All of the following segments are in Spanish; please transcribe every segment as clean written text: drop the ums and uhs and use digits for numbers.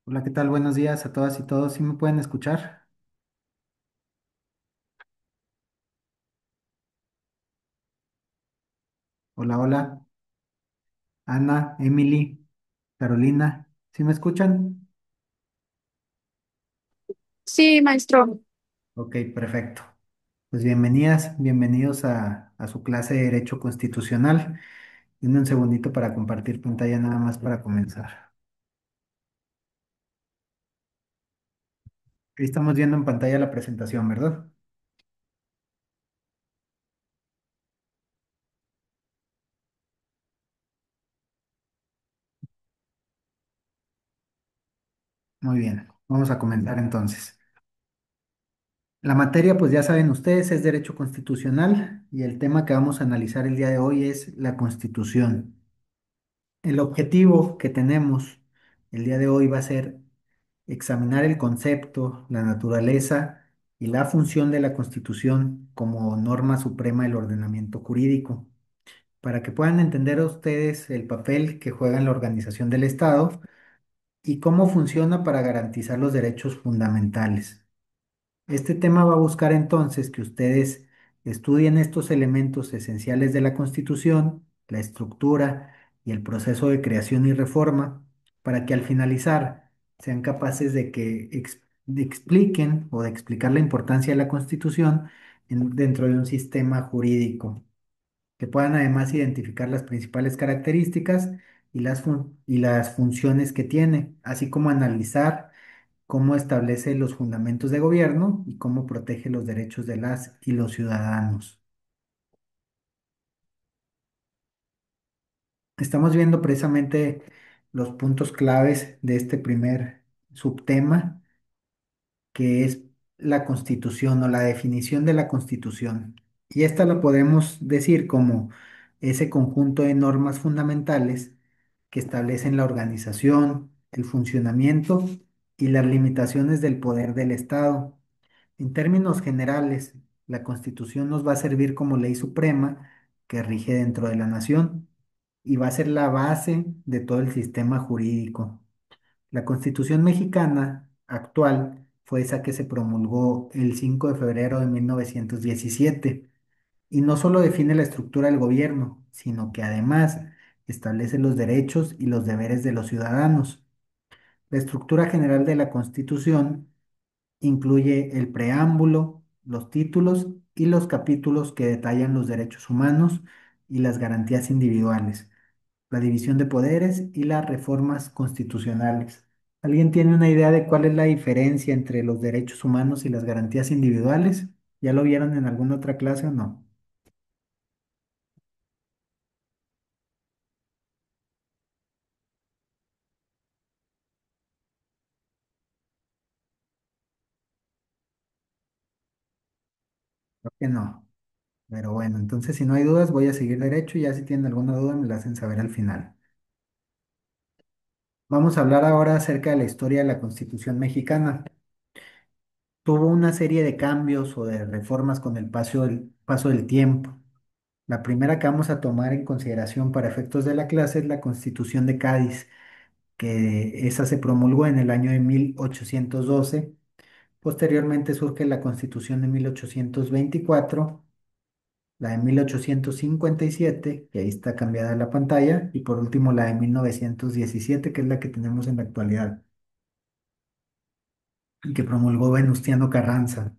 Hola, ¿qué tal? Buenos días a todas y todos. ¿Sí me pueden escuchar? Hola, hola. Ana, Emily, Carolina. ¿Sí me escuchan? Sí, maestro. Ok, perfecto. Pues bienvenidas, bienvenidos a su clase de Derecho Constitucional. Denme un segundito para compartir pantalla nada más para comenzar. Ahí estamos viendo en pantalla la presentación, ¿verdad? Muy bien, vamos a comenzar entonces. La materia, pues ya saben ustedes, es Derecho Constitucional y el tema que vamos a analizar el día de hoy es la Constitución. El objetivo que tenemos el día de hoy va a ser examinar el concepto, la naturaleza y la función de la Constitución como norma suprema del ordenamiento jurídico, para que puedan entender a ustedes el papel que juega en la organización del Estado y cómo funciona para garantizar los derechos fundamentales. Este tema va a buscar entonces que ustedes estudien estos elementos esenciales de la Constitución, la estructura y el proceso de creación y reforma, para que al finalizar sean capaces de expliquen o de explicar la importancia de la Constitución dentro de un sistema jurídico, que puedan además identificar las principales características y las funciones que tiene, así como analizar cómo establece los fundamentos de gobierno y cómo protege los derechos de las y los ciudadanos. Estamos viendo precisamente los puntos claves de este primer subtema, que es la Constitución o la definición de la Constitución. Y esta la podemos decir como ese conjunto de normas fundamentales que establecen la organización, el funcionamiento y las limitaciones del poder del Estado. En términos generales, la Constitución nos va a servir como ley suprema que rige dentro de la nación y va a ser la base de todo el sistema jurídico. La Constitución mexicana actual fue esa que se promulgó el 5 de febrero de 1917 y no solo define la estructura del gobierno, sino que además establece los derechos y los deberes de los ciudadanos. La estructura general de la Constitución incluye el preámbulo, los títulos y los capítulos que detallan los derechos humanos y las garantías individuales, la división de poderes y las reformas constitucionales. ¿Alguien tiene una idea de cuál es la diferencia entre los derechos humanos y las garantías individuales? ¿Ya lo vieron en alguna otra clase o no? Creo que no. Pero bueno, entonces si no hay dudas, voy a seguir derecho y ya si tienen alguna duda me la hacen saber al final. Vamos a hablar ahora acerca de la historia de la Constitución mexicana. Tuvo una serie de cambios o de reformas con el paso del tiempo. La primera que vamos a tomar en consideración para efectos de la clase es la Constitución de Cádiz, que esa se promulgó en el año de 1812. Posteriormente surge la Constitución de 1824, la de 1857, que ahí está cambiada la pantalla, y por último la de 1917, que es la que tenemos en la actualidad, y que promulgó Venustiano Carranza.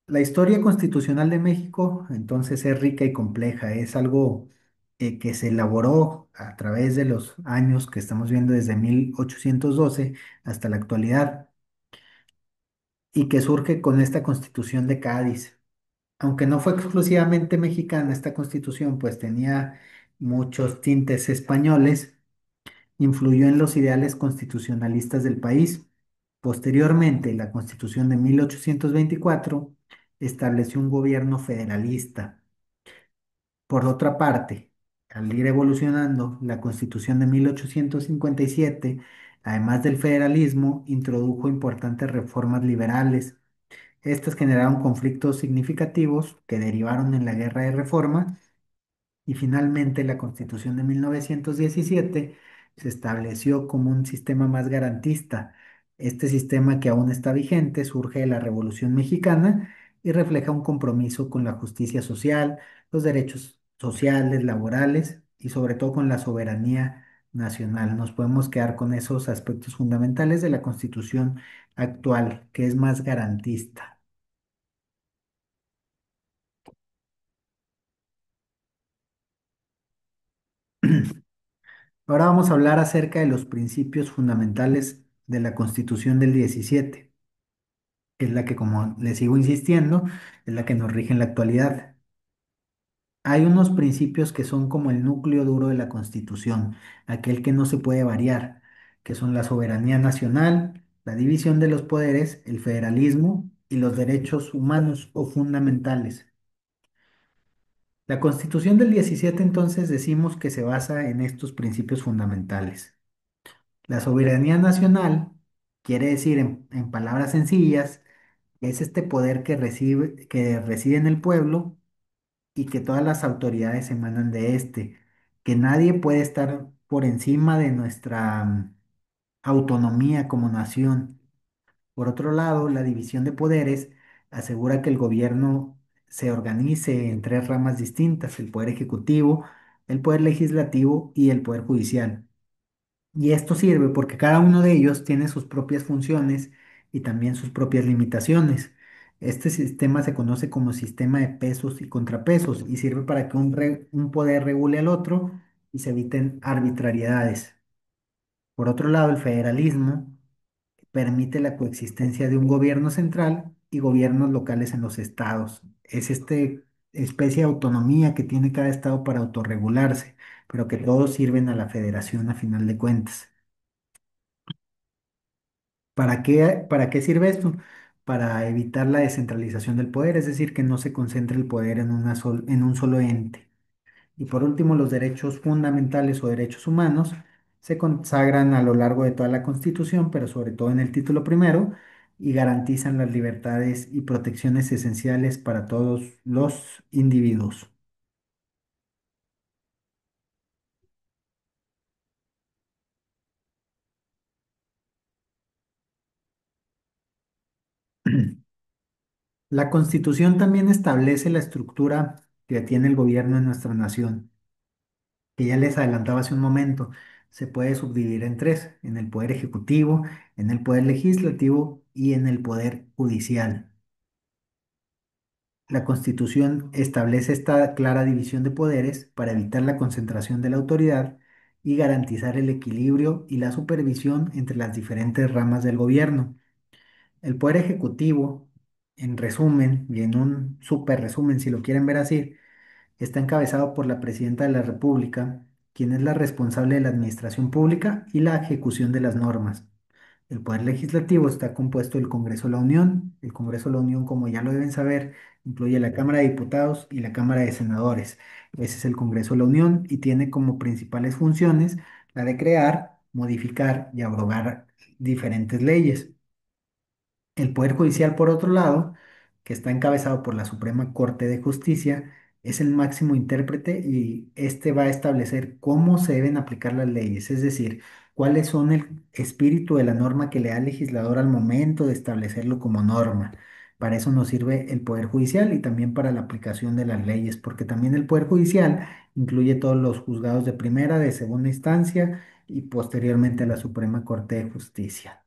La historia constitucional de México, entonces, es rica y compleja. Es algo que se elaboró a través de los años que estamos viendo desde 1812 hasta la actualidad y que surge con esta Constitución de Cádiz. Aunque no fue exclusivamente mexicana esta Constitución, pues tenía muchos tintes españoles, influyó en los ideales constitucionalistas del país. Posteriormente, la Constitución de 1824 estableció un gobierno federalista. Por otra parte, al ir evolucionando, la Constitución de 1857, además del federalismo, introdujo importantes reformas liberales. Estas generaron conflictos significativos que derivaron en la Guerra de Reforma y finalmente la Constitución de 1917 se estableció como un sistema más garantista. Este sistema que aún está vigente surge de la Revolución Mexicana y refleja un compromiso con la justicia social, los derechos sociales, laborales y sobre todo con la soberanía nacional. Nos podemos quedar con esos aspectos fundamentales de la Constitución actual, que es más garantista. Ahora vamos a hablar acerca de los principios fundamentales de la Constitución del 17, que es la que, como les sigo insistiendo, es la que nos rige en la actualidad. Hay unos principios que son como el núcleo duro de la Constitución, aquel que no se puede variar, que son la soberanía nacional, la división de los poderes, el federalismo y los derechos humanos o fundamentales. La Constitución del 17 entonces decimos que se basa en estos principios fundamentales. La soberanía nacional quiere decir en palabras sencillas, es este poder que reside en el pueblo y que todas las autoridades emanan de este, que nadie puede estar por encima de nuestra autonomía como nación. Por otro lado, la división de poderes asegura que el gobierno se organice en tres ramas distintas: el poder ejecutivo, el poder legislativo y el poder judicial. Y esto sirve porque cada uno de ellos tiene sus propias funciones y también sus propias limitaciones. Este sistema se conoce como sistema de pesos y contrapesos y sirve para que un poder regule al otro y se eviten arbitrariedades. Por otro lado, el federalismo permite la coexistencia de un gobierno central y gobiernos locales en los estados. Es este especie de autonomía que tiene cada estado para autorregularse, pero que todos sirven a la federación a final de cuentas. Para qué sirve esto? Para evitar la descentralización del poder, es decir, que no se concentre el poder en en un solo ente. Y por último, los derechos fundamentales o derechos humanos se consagran a lo largo de toda la Constitución, pero sobre todo en el título primero, y garantizan las libertades y protecciones esenciales para todos los individuos. La Constitución también establece la estructura que tiene el gobierno en nuestra nación, que ya les adelantaba hace un momento. Se puede subdividir en tres: en el poder ejecutivo, en el poder legislativo y en el poder judicial. La Constitución establece esta clara división de poderes para evitar la concentración de la autoridad y garantizar el equilibrio y la supervisión entre las diferentes ramas del gobierno. El poder ejecutivo, en resumen, y en un súper resumen, si lo quieren ver así, está encabezado por la Presidenta de la República, quien es la responsable de la administración pública y la ejecución de las normas. El Poder Legislativo está compuesto del Congreso de la Unión. El Congreso de la Unión, como ya lo deben saber, incluye la Cámara de Diputados y la Cámara de Senadores. Ese es el Congreso de la Unión y tiene como principales funciones la de crear, modificar y abrogar diferentes leyes. El Poder Judicial, por otro lado, que está encabezado por la Suprema Corte de Justicia, es el máximo intérprete y este va a establecer cómo se deben aplicar las leyes, es decir, cuáles son el espíritu de la norma que le da el legislador al momento de establecerlo como norma. Para eso nos sirve el Poder Judicial y también para la aplicación de las leyes, porque también el Poder Judicial incluye todos los juzgados de primera, de segunda instancia y posteriormente la Suprema Corte de Justicia.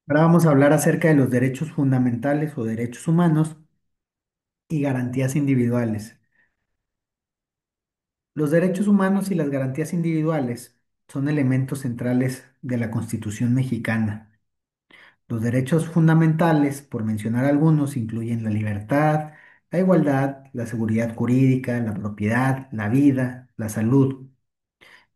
Ahora vamos a hablar acerca de los derechos fundamentales o derechos humanos y garantías individuales. Los derechos humanos y las garantías individuales son elementos centrales de la Constitución mexicana. Los derechos fundamentales, por mencionar algunos, incluyen la libertad, la igualdad, la seguridad jurídica, la propiedad, la vida, la salud.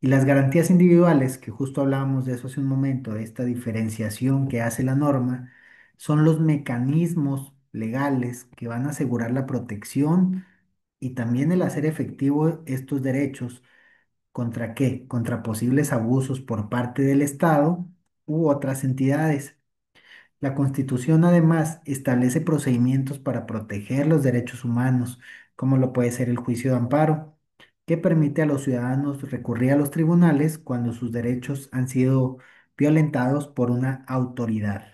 Y las garantías individuales, que justo hablábamos de eso hace un momento, de esta diferenciación que hace la norma, son los mecanismos legales que van a asegurar la protección y también el hacer efectivo estos derechos ¿Contra qué? Contra posibles abusos por parte del Estado u otras entidades. La Constitución además establece procedimientos para proteger los derechos humanos, como lo puede ser el juicio de amparo, que permite a los ciudadanos recurrir a los tribunales cuando sus derechos han sido violentados por una autoridad.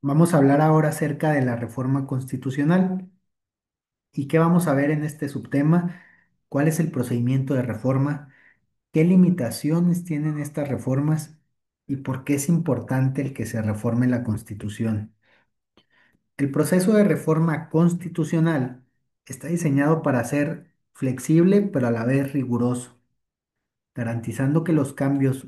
Vamos a hablar ahora acerca de la reforma constitucional. ¿Y qué vamos a ver en este subtema? ¿Cuál es el procedimiento de reforma? ¿Qué limitaciones tienen estas reformas? ¿Y por qué es importante el que se reforme la Constitución? El proceso de reforma constitucional está diseñado para ser flexible, pero a la vez riguroso, garantizando que los cambios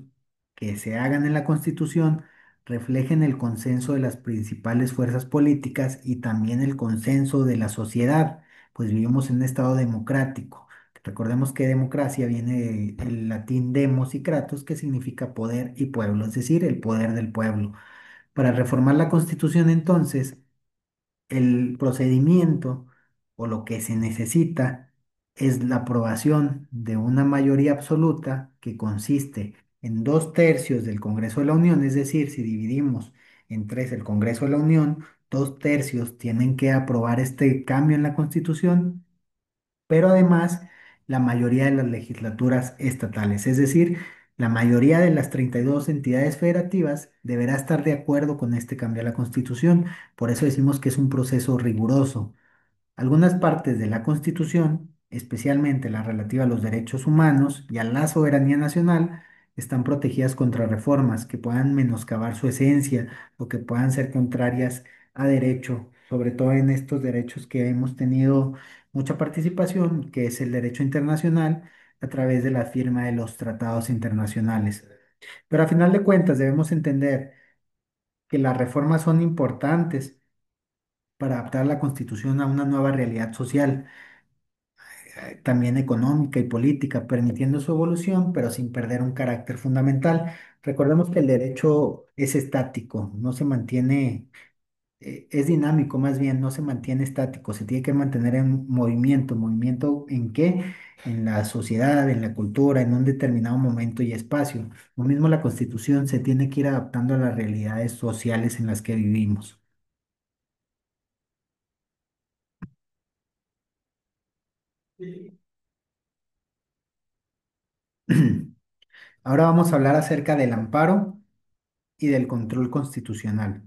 que se hagan en la Constitución reflejen el consenso de las principales fuerzas políticas y también el consenso de la sociedad, pues vivimos en un estado democrático. Recordemos que democracia viene del latín demos y kratos, que significa poder y pueblo, es decir, el poder del pueblo. Para reformar la Constitución, entonces, el procedimiento o lo que se necesita es la aprobación de una mayoría absoluta que consiste en 2 tercios del Congreso de la Unión, es decir, si dividimos en tres el Congreso de la Unión, 2 tercios tienen que aprobar este cambio en la Constitución, pero además la mayoría de las legislaturas estatales, es decir, la mayoría de las 32 entidades federativas deberá estar de acuerdo con este cambio a la Constitución. Por eso decimos que es un proceso riguroso. Algunas partes de la Constitución, especialmente la relativa a los derechos humanos y a la soberanía nacional, están protegidas contra reformas que puedan menoscabar su esencia o que puedan ser contrarias a derecho, sobre todo en estos derechos que hemos tenido mucha participación, que es el derecho internacional a través de la firma de los tratados internacionales. Pero a final de cuentas debemos entender que las reformas son importantes para adaptar la Constitución a una nueva realidad social, también económica y política, permitiendo su evolución, pero sin perder un carácter fundamental. Recordemos que el derecho es estático, no se mantiene, es dinámico más bien, no se mantiene estático, se tiene que mantener en movimiento. ¿Movimiento en qué? En la sociedad, en la cultura, en un determinado momento y espacio. Lo mismo la Constitución se tiene que ir adaptando a las realidades sociales en las que vivimos. Ahora vamos a hablar acerca del amparo y del control constitucional.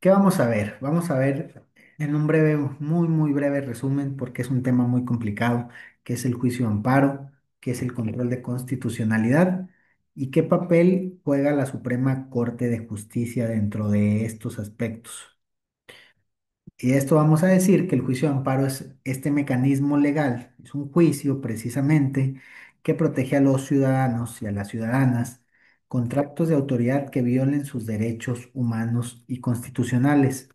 ¿Qué vamos a ver? Vamos a ver en un breve, muy breve resumen, porque es un tema muy complicado, qué es el juicio de amparo, qué es el control de constitucionalidad y qué papel juega la Suprema Corte de Justicia dentro de estos aspectos. Y de esto vamos a decir que el juicio de amparo es este mecanismo legal, es un juicio precisamente que protege a los ciudadanos y a las ciudadanas contra actos de autoridad que violen sus derechos humanos y constitucionales.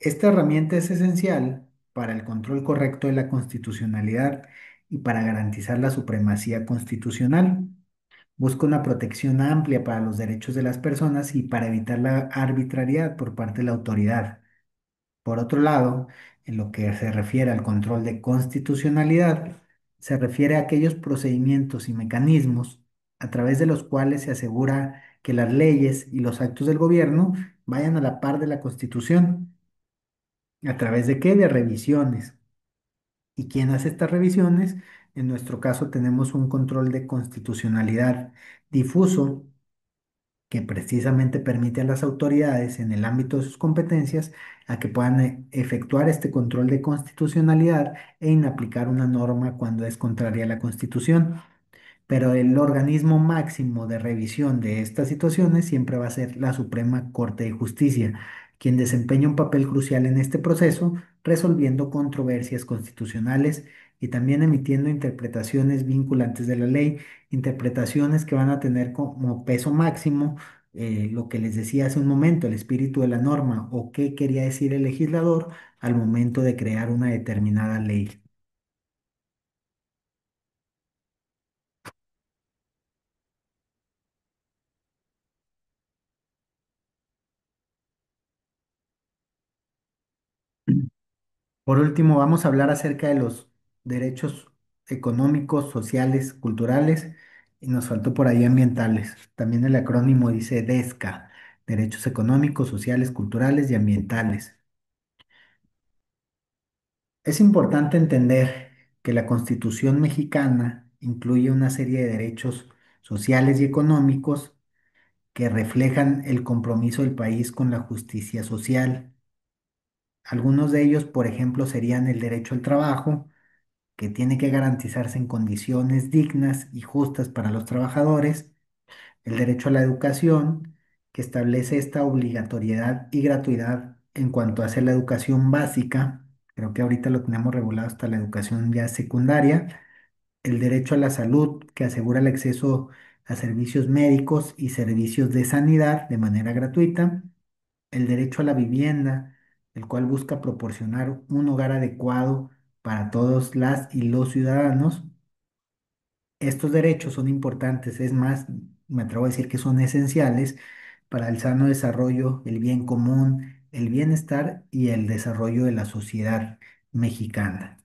Esta herramienta es esencial para el control correcto de la constitucionalidad y para garantizar la supremacía constitucional. Busca una protección amplia para los derechos de las personas y para evitar la arbitrariedad por parte de la autoridad. Por otro lado, en lo que se refiere al control de constitucionalidad, se refiere a aquellos procedimientos y mecanismos a través de los cuales se asegura que las leyes y los actos del gobierno vayan a la par de la Constitución. ¿A través de qué? De revisiones. ¿Y quién hace estas revisiones? En nuestro caso tenemos un control de constitucionalidad difuso que precisamente permite a las autoridades en el ámbito de sus competencias a que puedan efectuar este control de constitucionalidad e inaplicar una norma cuando es contraria a la Constitución. Pero el organismo máximo de revisión de estas situaciones siempre va a ser la Suprema Corte de Justicia, quien desempeña un papel crucial en este proceso, resolviendo controversias constitucionales y también emitiendo interpretaciones vinculantes de la ley, interpretaciones que van a tener como peso máximo lo que les decía hace un momento, el espíritu de la norma o qué quería decir el legislador al momento de crear una determinada ley. Por último, vamos a hablar acerca de los derechos económicos, sociales, culturales y nos faltó por ahí ambientales. También el acrónimo dice DESCA, derechos económicos, sociales, culturales y ambientales. Es importante entender que la Constitución mexicana incluye una serie de derechos sociales y económicos que reflejan el compromiso del país con la justicia social. Algunos de ellos, por ejemplo, serían el derecho al trabajo, que tiene que garantizarse en condiciones dignas y justas para los trabajadores, el derecho a la educación, que establece esta obligatoriedad y gratuidad en cuanto hace la educación básica, creo que ahorita lo tenemos regulado hasta la educación ya secundaria, el derecho a la salud, que asegura el acceso a servicios médicos y servicios de sanidad de manera gratuita, el derecho a la vivienda, el cual busca proporcionar un hogar adecuado para todos las y los ciudadanos. Estos derechos son importantes, es más, me atrevo a decir que son esenciales para el sano desarrollo, el bien común, el bienestar y el desarrollo de la sociedad mexicana.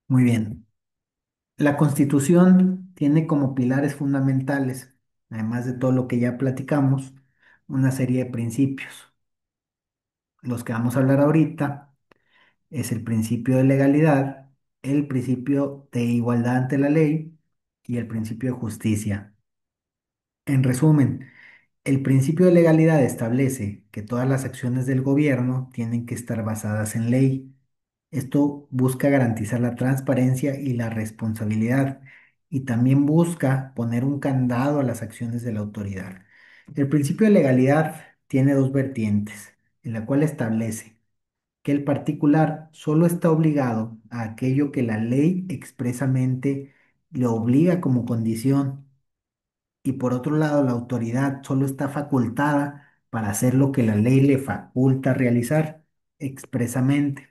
Muy bien. La Constitución tiene como pilares fundamentales, además de todo lo que ya platicamos, una serie de principios. Los que vamos a hablar ahorita es el principio de legalidad, el principio de igualdad ante la ley y el principio de justicia. En resumen, el principio de legalidad establece que todas las acciones del gobierno tienen que estar basadas en ley. Esto busca garantizar la transparencia y la responsabilidad y también busca poner un candado a las acciones de la autoridad. El principio de legalidad tiene dos vertientes, en la cual establece que el particular solo está obligado a aquello que la ley expresamente le obliga como condición y por otro lado la autoridad solo está facultada para hacer lo que la ley le faculta realizar expresamente.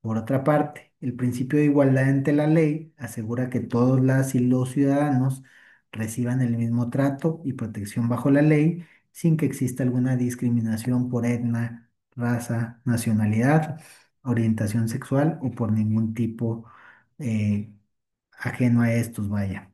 Por otra parte, el principio de igualdad ante la ley asegura que todos las y los ciudadanos reciban el mismo trato y protección bajo la ley sin que exista alguna discriminación por etnia, raza, nacionalidad, orientación sexual o por ningún tipo eh, ajeno a estos, vaya.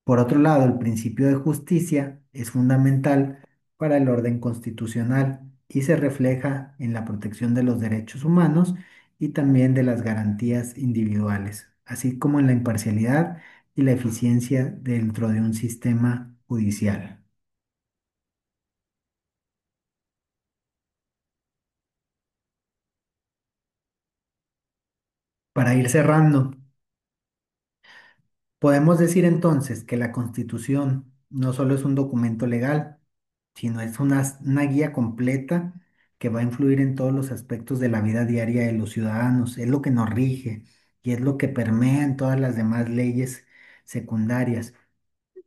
Por otro lado, el principio de justicia es fundamental para el orden constitucional y se refleja en la protección de los derechos humanos y también de las garantías individuales, así como en la imparcialidad y la eficiencia dentro de un sistema judicial. Para ir cerrando, podemos decir entonces que la Constitución no solo es un documento legal, sino es una guía completa que va a influir en todos los aspectos de la vida diaria de los ciudadanos. Es lo que nos rige y es lo que permea en todas las demás leyes secundarias.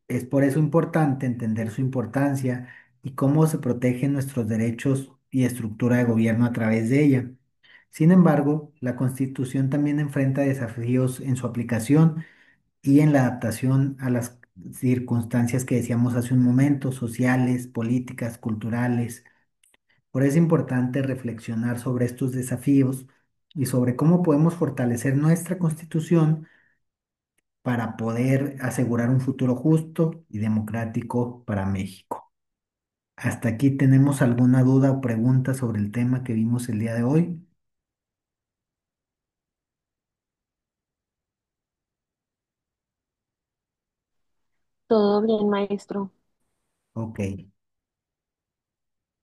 Es por eso importante entender su importancia y cómo se protegen nuestros derechos y estructura de gobierno a través de ella. Sin embargo, la Constitución también enfrenta desafíos en su aplicación y en la adaptación a las circunstancias que decíamos hace un momento, sociales, políticas, culturales. Por eso es importante reflexionar sobre estos desafíos y sobre cómo podemos fortalecer nuestra Constitución para poder asegurar un futuro justo y democrático para México. ¿Hasta aquí tenemos alguna duda o pregunta sobre el tema que vimos el día de hoy? Todo bien, maestro. Ok,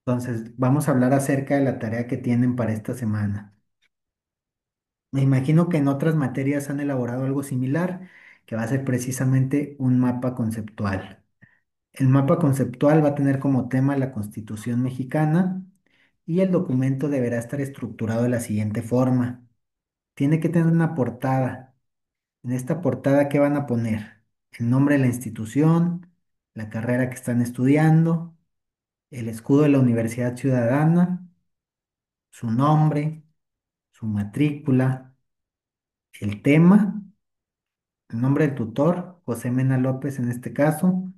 entonces vamos a hablar acerca de la tarea que tienen para esta semana. Me imagino que en otras materias han elaborado algo similar, que va a ser precisamente un mapa conceptual. El mapa conceptual va a tener como tema la Constitución mexicana y el documento deberá estar estructurado de la siguiente forma. Tiene que tener una portada. En esta portada, ¿qué van a poner? El nombre de la institución, la carrera que están estudiando, el escudo de la Universidad Ciudadana, su nombre, su matrícula, el tema el nombre del tutor, José Mena López en este caso,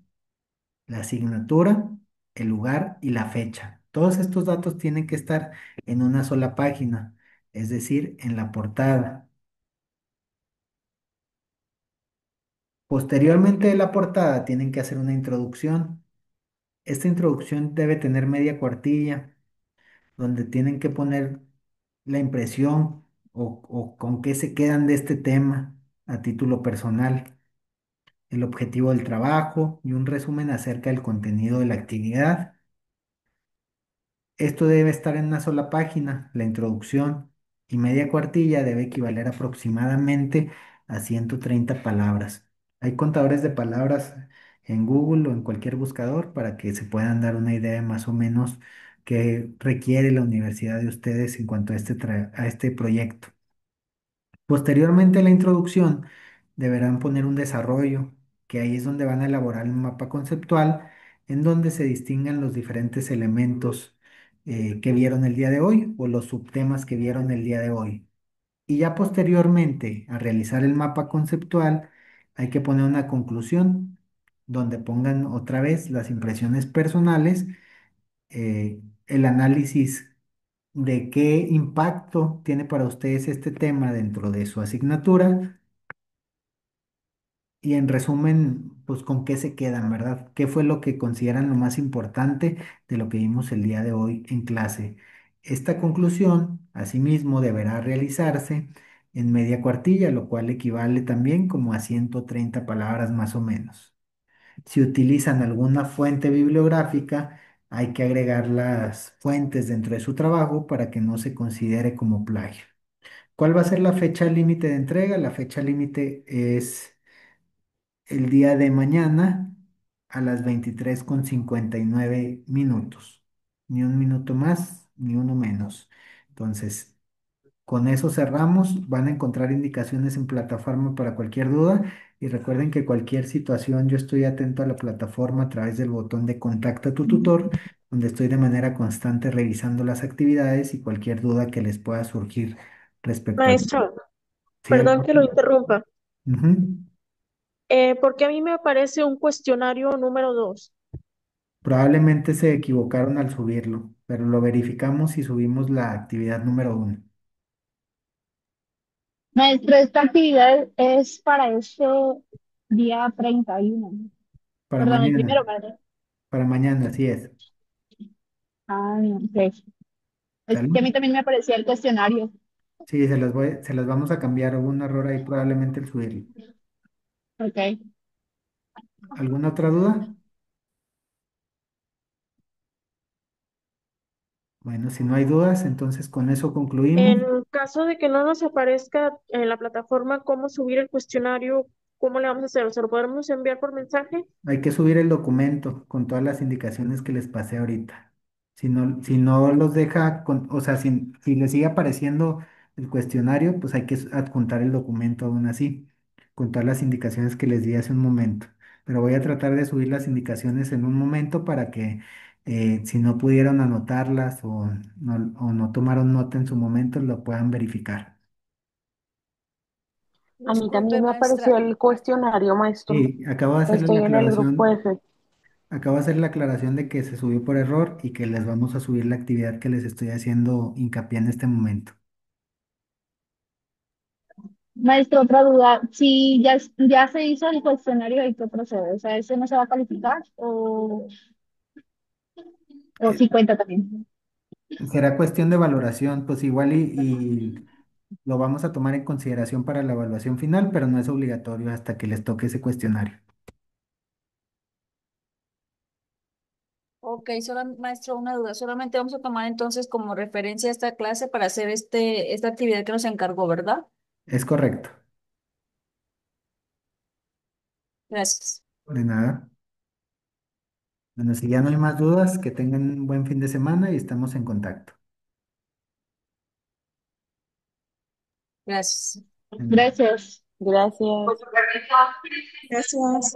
la asignatura, el lugar y la fecha. Todos estos datos tienen que estar en una sola página, es decir, en la portada. Posteriormente de la portada tienen que hacer una introducción. Esta introducción debe tener media cuartilla, donde tienen que poner la impresión o con qué se quedan de este tema a título personal, el objetivo del trabajo y un resumen acerca del contenido de la actividad. Esto debe estar en una sola página, la introducción, y media cuartilla debe equivaler aproximadamente a 130 palabras. Hay contadores de palabras en Google o en cualquier buscador para que se puedan dar una idea más o menos qué requiere la universidad de ustedes en cuanto a a este proyecto. Posteriormente a la introducción, deberán poner un desarrollo, que ahí es donde van a elaborar un mapa conceptual en donde se distingan los diferentes elementos que vieron el día de hoy o los subtemas que vieron el día de hoy. Y ya posteriormente a realizar el mapa conceptual, hay que poner una conclusión donde pongan otra vez las impresiones personales, el análisis de qué impacto tiene para ustedes este tema dentro de su asignatura y en resumen, pues con qué se quedan, ¿verdad? ¿Qué fue lo que consideran lo más importante de lo que vimos el día de hoy en clase? Esta conclusión, asimismo, deberá realizarse en media cuartilla, lo cual equivale también como a 130 palabras más o menos. Si utilizan alguna fuente bibliográfica, hay que agregar las fuentes dentro de su trabajo para que no se considere como plagio. ¿Cuál va a ser la fecha límite de entrega? La fecha límite es el día de mañana a las 23:59 minutos. Ni un minuto más, ni uno menos. Entonces, con eso cerramos. Van a encontrar indicaciones en plataforma para cualquier duda. Y recuerden que cualquier situación, yo estoy atento a la plataforma a través del botón de Contacta a tu tutor, donde estoy de manera constante revisando las actividades y cualquier duda que les pueda surgir respecto a... Maestro, Sí, perdón que lo Alfonso. interrumpa. Ujú. ¿Por qué a mí me aparece un cuestionario número 2? Probablemente se equivocaron al subirlo, pero lo verificamos y subimos la actividad número 1 Maestro, esta actividad es para este día 31. para Perdón, el mañana. primero, ¿verdad? Para mañana, así es. Ah, ok. Es ¿Sale? que a mí también me aparecía el cuestionario. Sí, se las vamos a cambiar. Hubo un error ahí probablemente al subirlo. Ok. ¿Alguna otra duda? Bueno, si no hay dudas, entonces con eso concluimos. En caso de que no nos aparezca en la plataforma cómo subir el cuestionario, ¿cómo le vamos a hacer? ¿O se lo podemos enviar por mensaje? Hay que subir el documento con todas las indicaciones que les pasé ahorita. Si no los deja, o sea, si les sigue apareciendo el cuestionario, pues hay que adjuntar el documento aún así, con todas las indicaciones que les di hace un momento. Pero voy a tratar de subir las indicaciones en un momento para que si no pudieron anotarlas o no tomaron nota en su momento, lo puedan verificar. A mí Disculpe, también me maestra. apareció el cuestionario, maestro. Sí, acabo de hacerles Estoy la en el grupo aclaración. F. Acabo de hacer la aclaración de que se subió por error y que les vamos a subir la actividad que les estoy haciendo hincapié en este momento. Maestro, otra duda. Si ya se hizo el cuestionario, ¿hay que proceder? O sea, ¿ese no se va a calificar o Eh, sí cuenta también? Será cuestión de valoración, pues igual y lo vamos a tomar en consideración para la evaluación final, pero no es obligatorio hasta que les toque ese cuestionario. Ok, maestro, una duda. Solamente vamos a tomar entonces como referencia esta clase para hacer esta actividad que nos encargó, ¿verdad? Es correcto. Gracias. De nada. Bueno, si ya no hay más dudas, que tengan un buen fin de semana y estamos en contacto. Gracias. De nada. Gracias. Gracias. Gracias.